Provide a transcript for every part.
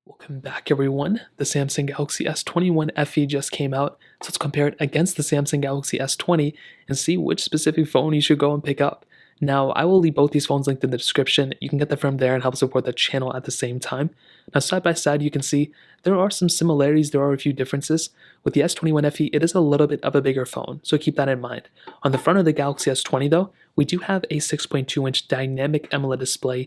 Welcome back, everyone. The Samsung Galaxy S21 FE just came out, so let's compare it against the Samsung Galaxy S20 and see which specific phone you should go and pick up. Now, I will leave both these phones linked in the description. You can get them from there and help support the channel at the same time. Now, side by side, you can see there are some similarities, there are a few differences. With the S21 FE, it is a little bit of a bigger phone, so keep that in mind. On the front of the Galaxy S20, though, we do have a 6.2-inch dynamic AMOLED display,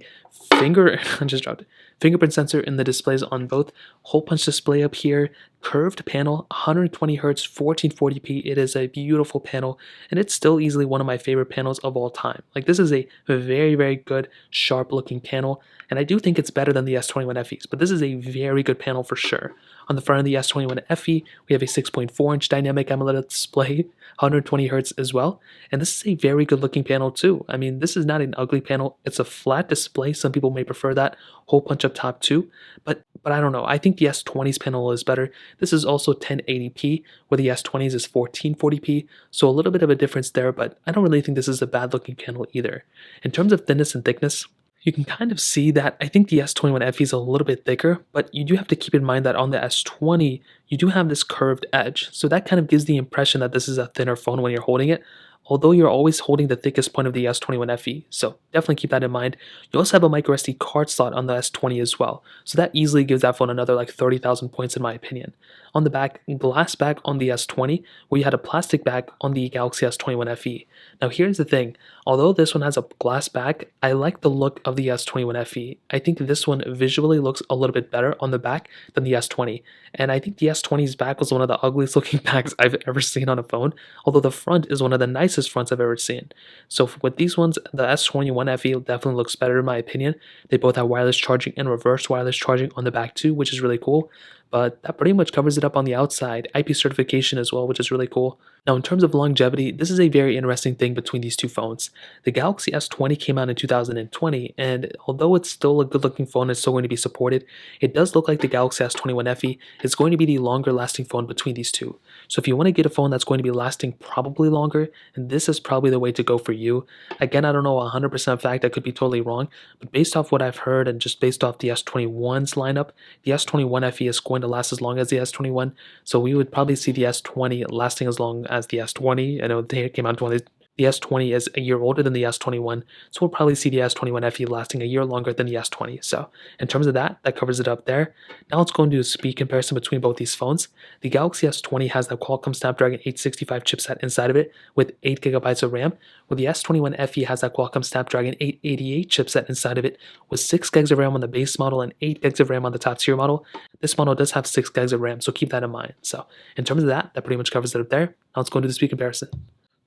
fingerprint sensor in the displays on both, hole punch display up here, curved panel, 120 Hz, 1440p. It is a beautiful panel, and it's still easily one of my favorite panels of all time. Like, this is a very, very good, sharp looking panel, and I do think it's better than the S21 FEs, but this is a very good panel for sure. On the front of the S21 FE, we have a 6.4-inch dynamic AMOLED display, 120 Hz as well, and this is a very good looking panel too. I mean, this is not an ugly panel. It's a flat display. Some people may prefer that. Hole punch up top too, but I don't know. I think the S20's panel is better. This is also 1080p, where the S20's is 1440p, so a little bit of a difference there, but I don't really think this is a bad looking panel either. In terms of thinness and thickness, you can kind of see that I think the S21 FE is a little bit thicker, but you do have to keep in mind that on the S20, you do have this curved edge, so that kind of gives the impression that this is a thinner phone when you're holding it, although you're always holding the thickest point of the S21 FE, so definitely keep that in mind. You also have a microSD card slot on the S20 as well, so that easily gives that phone another like 30,000 points in my opinion. On the back, glass back on the S20, where you had a plastic back on the Galaxy S21 FE. Now here's the thing, although this one has a glass back, I like the look of the S21 FE. I think this one visually looks a little bit better on the back than the S20, and I think the S20's back was one of the ugliest looking backs I've ever seen on a phone, although the front is one of the nicest fronts I've ever seen. So with these ones, the S21 FE definitely looks better in my opinion. They both have wireless charging and reverse wireless charging on the back too, which is really cool. But that pretty much covers it up on the outside. IP certification as well, which is really cool. Now, in terms of longevity, this is a very interesting thing between these two phones. The Galaxy S20 came out in 2020, and although it's still a good-looking phone and it's still going to be supported, it does look like the Galaxy S21 FE is going to be the longer-lasting phone between these two. So if you want to get a phone that's going to be lasting probably longer, and this is probably the way to go for you. Again, I don't know 100% fact, I could be totally wrong, but based off what I've heard and just based off the S21's lineup, the S21 FE is going to last as long as the S21, so we would probably see the S20 lasting as long as the S20. I know they came out in 20. The S20 is a year older than the S21, so we'll probably see the S21 FE lasting a year longer than the S20. So in terms of that, that covers it up there. Now let's go and do a speed comparison between both these phones. The Galaxy S20 has the Qualcomm Snapdragon 865 chipset inside of it with 8 GB of RAM, where the S21 FE has that Qualcomm Snapdragon 888 chipset inside of it with 6 GB of RAM on the base model and 8 GB of RAM on the top tier model. This model does have 6 GB of RAM, so keep that in mind. So in terms of that, that pretty much covers it up there. Now let's go and do the speed comparison.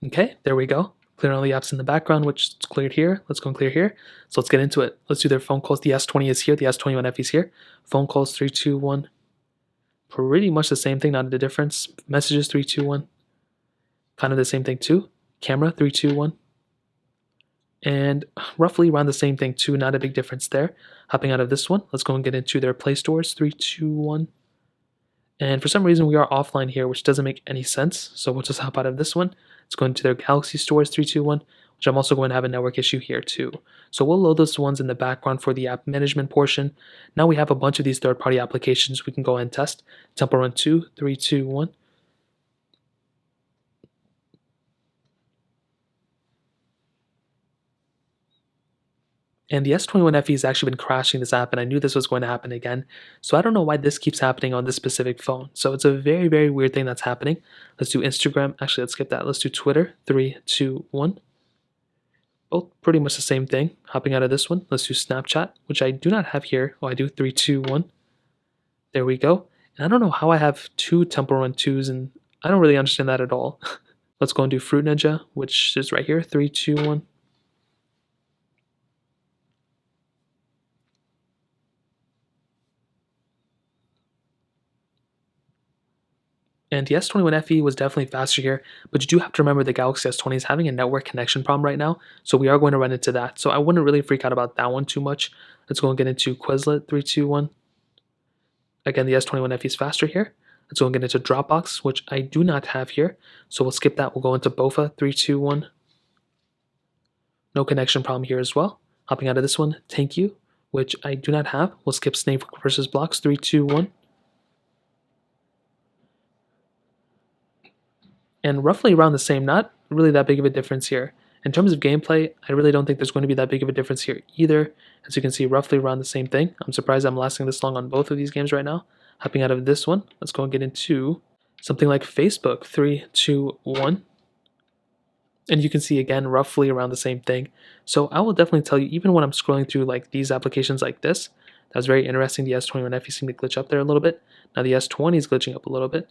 Okay, there we go. Clear all the apps in the background, which is cleared here. Let's go and clear here. So let's get into it. Let's do their phone calls. The S20 is here. The S21 FE is here. Phone calls 3, 2, 1. Pretty much the same thing, not a difference. Messages 3, 2, 1. Kind of the same thing too. Camera 3, 2, 1. And roughly around the same thing too. Not a big difference there. Hopping out of this one, let's go and get into their Play Stores 3, 2, 1. And for some reason we are offline here, which doesn't make any sense. So we'll just hop out of this one. Let's go into their Galaxy Stores 3, 2, 1, which I'm also going to have a network issue here too. So we'll load those ones in the background for the app management portion. Now we have a bunch of these third-party applications we can go ahead and test. Temple Run 2, 3, 2, 1. And the S21 FE has actually been crashing this app, and I knew this was going to happen again. So I don't know why this keeps happening on this specific phone. So it's a very, very weird thing that's happening. Let's do Instagram. Actually, let's skip that. Let's do Twitter. 3, 2, 1. Both pretty much the same thing. Hopping out of this one. Let's do Snapchat, which I do not have here. Oh, I do. 3, 2, 1. There we go. And I don't know how I have 2 Temple Run 2s, and I don't really understand that at all. Let's go and do Fruit Ninja, which is right here. 3, 2, 1. And the S21 FE was definitely faster here, but you do have to remember the Galaxy S20 is having a network connection problem right now, so we are going to run into that. So I wouldn't really freak out about that one too much. Let's go and get into Quizlet 3, 2, 1. Again, the S21 FE is faster here. Let's go and get into Dropbox, which I do not have here, so we'll skip that. We'll go into Bofa 3, 2, 1. No connection problem here as well. Hopping out of this one, Thank You, which I do not have. We'll skip snake versus blocks. 3, 2, 1. And roughly around the same, not really that big of a difference here. In terms of gameplay, I really don't think there's going to be that big of a difference here either. As you can see, roughly around the same thing. I'm surprised I'm lasting this long on both of these games right now. Hopping out of this one, let's go and get into something like Facebook. 3, 2, 1. And you can see again roughly around the same thing. So I will definitely tell you, even when I'm scrolling through like these applications like this, that was very interesting. The S21 FE seemed to glitch up there a little bit. Now the S20 is glitching up a little bit.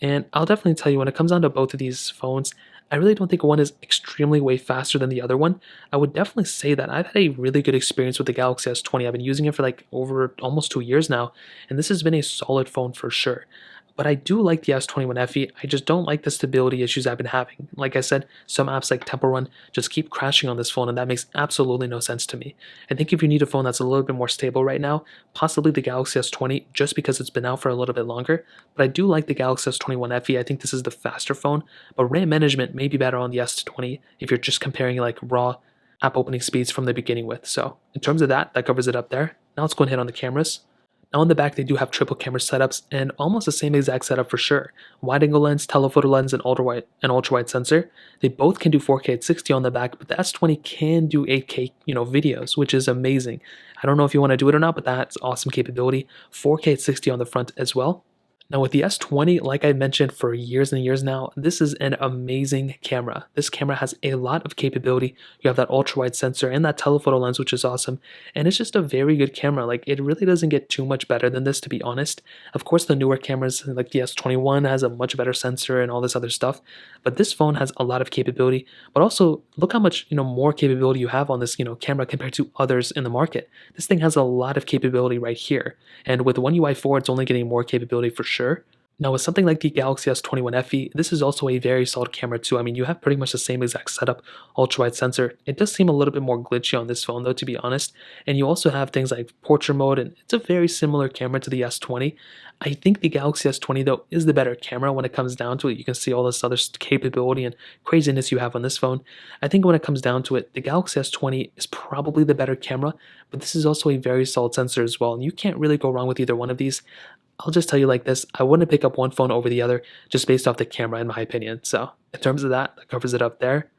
And I'll definitely tell you, when it comes down to both of these phones, I really don't think one is extremely way faster than the other one. I would definitely say that I've had a really good experience with the Galaxy S20. I've been using it for like over almost 2 years now, and this has been a solid phone for sure. But I do like the S21 FE, I just don't like the stability issues I've been having. Like I said, some apps like Temple Run just keep crashing on this phone, and that makes absolutely no sense to me. I think if you need a phone that's a little bit more stable right now, possibly the Galaxy S20, just because it's been out for a little bit longer. But I do like the Galaxy S21 FE, I think this is the faster phone, but RAM management may be better on the S20 if you're just comparing like raw app opening speeds from the beginning with. So in terms of that, that covers it up there. Now let's go and hit on the cameras. Now on the back, they do have triple camera setups and almost the same exact setup for sure. Wide angle lens, telephoto lens, and ultra wide sensor. They both can do 4K at 60 on the back, but the S20 can do 8K, videos, which is amazing. I don't know if you want to do it or not, but that's awesome capability. 4K at 60 on the front as well. Now with the S20, like I mentioned for years and years now, this is an amazing camera. This camera has a lot of capability. You have that ultra-wide sensor and that telephoto lens, which is awesome. And it's just a very good camera. Like, it really doesn't get too much better than this, to be honest. Of course, the newer cameras, like the S21, has a much better sensor and all this other stuff. But this phone has a lot of capability. But also, look how much more capability you have on this camera compared to others in the market. This thing has a lot of capability right here. And with One UI 4, it's only getting more capability for sure. Now with something like the Galaxy S21 FE, this is also a very solid camera too. I mean, you have pretty much the same exact setup, ultra-wide sensor. It does seem a little bit more glitchy on this phone though, to be honest. And you also have things like portrait mode, and it's a very similar camera to the S20. I think the Galaxy S20 though is the better camera when it comes down to it. You can see all this other capability and craziness you have on this phone. I think when it comes down to it, the Galaxy S20 is probably the better camera, but this is also a very solid sensor as well. And you can't really go wrong with either one of these. I'll just tell you like this, I wouldn't pick up one phone over the other just based off the camera in my opinion. So in terms of that, that covers it up there.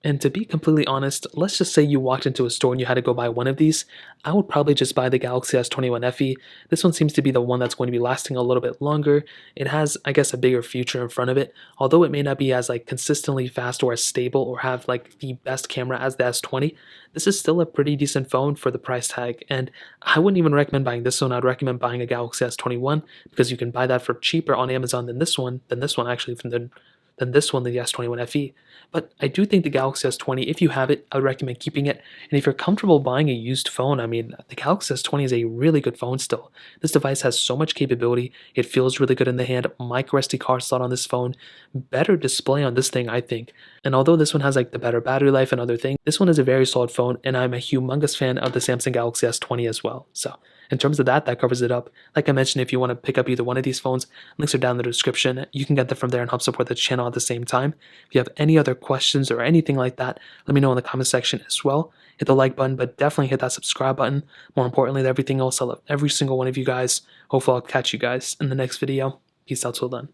And to be completely honest, let's just say you walked into a store and you had to go buy one of these, I would probably just buy the Galaxy S21 FE. This one seems to be the one that's going to be lasting a little bit longer. It has, I guess, a bigger future in front of it, although it may not be as consistently fast or as stable or have the best camera as the S20. This is still a pretty decent phone for the price tag, and I wouldn't even recommend buying this one. I'd recommend buying a Galaxy S21 because you can buy that for cheaper on Amazon than this one actually, than this one, the S21 FE. But I do think the Galaxy S20, if you have it, I would recommend keeping it. And if you're comfortable buying a used phone, I mean, the Galaxy S20 is a really good phone still. This device has so much capability. It feels really good in the hand. Micro SD card slot on this phone. Better display on this thing, I think. And although this one has the better battery life and other things, this one is a very solid phone, and I'm a humongous fan of the Samsung Galaxy S20 as well. So in terms of that, that covers it up. Like I mentioned, if you want to pick up either one of these phones, links are down in the description. You can get them from there and help support the channel at the same time. If you have any other questions or anything like that, let me know in the comment section as well. Hit the like button, but definitely hit that subscribe button. More importantly than everything else, I love every single one of you guys. Hopefully I'll catch you guys in the next video. Peace out till then.